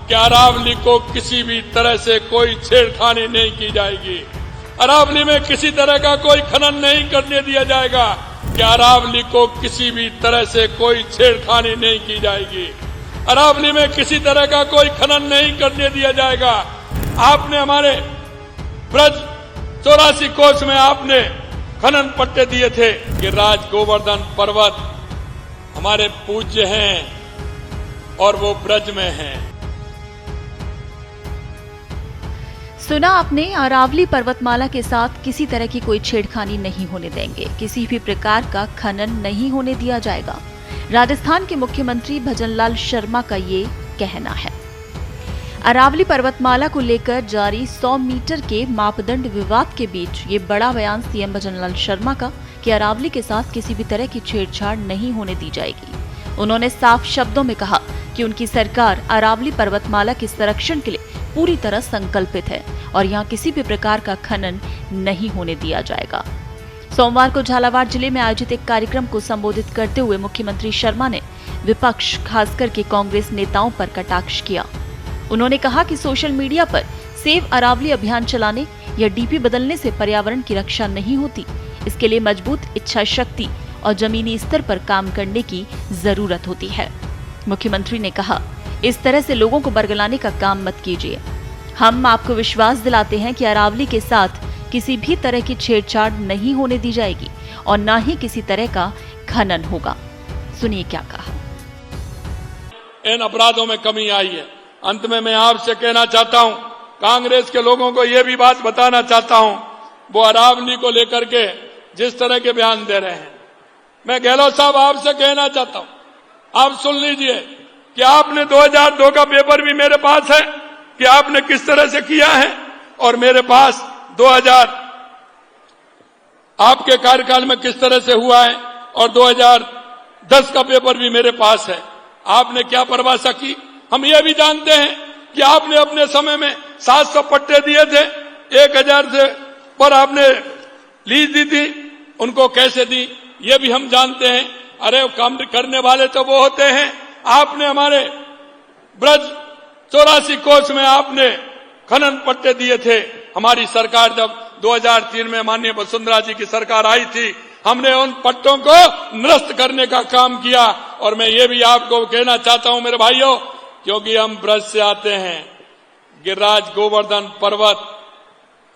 कि अरावली को किसी भी तरह से कोई छेड़खानी नहीं की जाएगी। अरावली में किसी तरह का कोई खनन नहीं करने दिया जाएगा। कि अरावली को किसी भी तरह से कोई छेड़खानी नहीं की जाएगी। अरावली में किसी तरह का कोई खनन नहीं करने दिया जाएगा। आपने हमारे ब्रज 84 कोस में आपने खनन पट्टे दिए थे कि राज गोवर्धन पर्वत हमारे पूज्य हैं और वो ब्रज में हैं। सुना आपने, अरावली पर्वतमाला के साथ किसी तरह की कोई छेड़खानी नहीं होने देंगे, किसी भी प्रकार का खनन नहीं होने दिया जाएगा। राजस्थान के मुख्यमंत्री भजनलाल शर्मा का ये कहना है। अरावली पर्वतमाला को लेकर जारी 100 मीटर के मापदंड विवाद के बीच ये बड़ा बयान सीएम भजनलाल शर्मा का कि अरावली के साथ किसी भी तरह की छेड़छाड़ नहीं होने दी जाएगी। उन्होंने साफ शब्दों में कहा कि उनकी सरकार अरावली पर्वतमाला के संरक्षण के लिए पूरी तरह संकल्पित है और यहाँ किसी भी प्रकार का खनन नहीं होने दिया जाएगा। सोमवार को झालावाड़ जिले में आयोजित एक कार्यक्रम को संबोधित करते हुए मुख्यमंत्री शर्मा ने विपक्ष, खासकर के कांग्रेस नेताओं पर कटाक्ष किया। उन्होंने कहा कि सोशल मीडिया पर सेव अरावली अभियान चलाने या डीपी बदलने से पर्यावरण की रक्षा नहीं होती। इसके लिए मजबूत इच्छा शक्ति और जमीनी स्तर पर काम करने की जरूरत होती है। मुख्यमंत्री ने कहा, इस तरह से लोगों को बरगलाने का काम मत कीजिए। हम आपको विश्वास दिलाते हैं कि अरावली के साथ किसी भी तरह की छेड़छाड़ नहीं होने दी जाएगी और न ही किसी तरह का खनन होगा। सुनिए क्या कहा। इन अपराधों में कमी आई है। अंत में मैं आपसे कहना चाहता हूं, कांग्रेस के लोगों को यह भी बात बताना चाहता हूं, वो अरावली को लेकर के जिस तरह के बयान दे रहे हैं, मैं गहलोत साहब आपसे कहना चाहता हूं, आप सुन लीजिए कि आपने 2002 का पेपर भी मेरे पास है कि आपने किस तरह से किया है, और मेरे पास 2000 आपके कार्यकाल में किस तरह से हुआ है, और 2010 का पेपर भी मेरे पास है। आपने क्या परिभाषा की, हम ये भी जानते हैं कि आपने अपने समय में 700 पट्टे दिए थे, 1000 से पर आपने लीज दी थी, उनको कैसे दी ये भी हम जानते हैं। अरे काम करने वाले तो वो होते हैं। आपने हमारे ब्रज 84 कोस में आपने खनन पट्टे दिए थे। हमारी सरकार जब 2003 में माननीय वसुंधरा जी की सरकार आई थी, हमने उन पट्टों को निरस्त करने का काम किया। और मैं ये भी आपको कहना चाहता हूं मेरे भाइयों, क्योंकि हम ब्रज से आते हैं, गिरिराज गोवर्धन पर्वत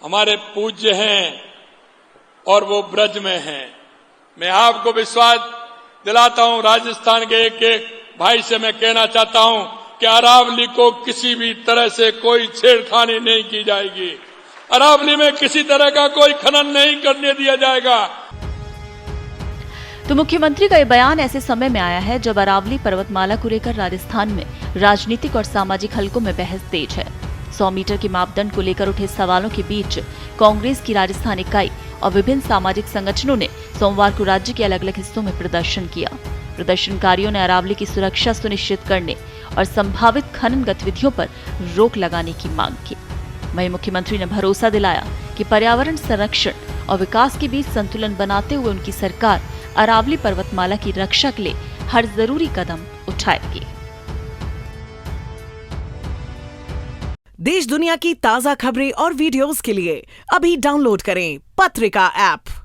हमारे पूज्य हैं और वो ब्रज में हैं। मैं आपको विश्वास दिलाता हूं, राजस्थान के एक एक भाई से मैं कहना चाहता हूं कि अरावली को किसी भी तरह से कोई छेड़खानी नहीं की जाएगी। अरावली में किसी तरह का कोई खनन नहीं करने दिया जाएगा। तो मुख्यमंत्री का यह बयान ऐसे समय में आया है जब अरावली पर्वतमाला को लेकर राजस्थान में राजनीतिक और सामाजिक हलकों में बहस तेज है। 100 मीटर के मापदंड को लेकर उठे सवालों के बीच कांग्रेस की राजस्थान इकाई और विभिन्न सामाजिक संगठनों ने सोमवार को राज्य के अलग अलग हिस्सों में प्रदर्शन किया। प्रदर्शनकारियों ने अरावली की सुरक्षा सुनिश्चित करने और संभावित खनन गतिविधियों पर रोक लगाने की मांग की। वहीं मुख्यमंत्री ने भरोसा दिलाया कि पर्यावरण संरक्षण और विकास के बीच संतुलन बनाते हुए उनकी सरकार अरावली पर्वतमाला की रक्षा के लिए हर जरूरी कदम उठाएगी। देश दुनिया की ताजा खबरें और वीडियोस के लिए अभी डाउनलोड करें पत्रिका ऐप।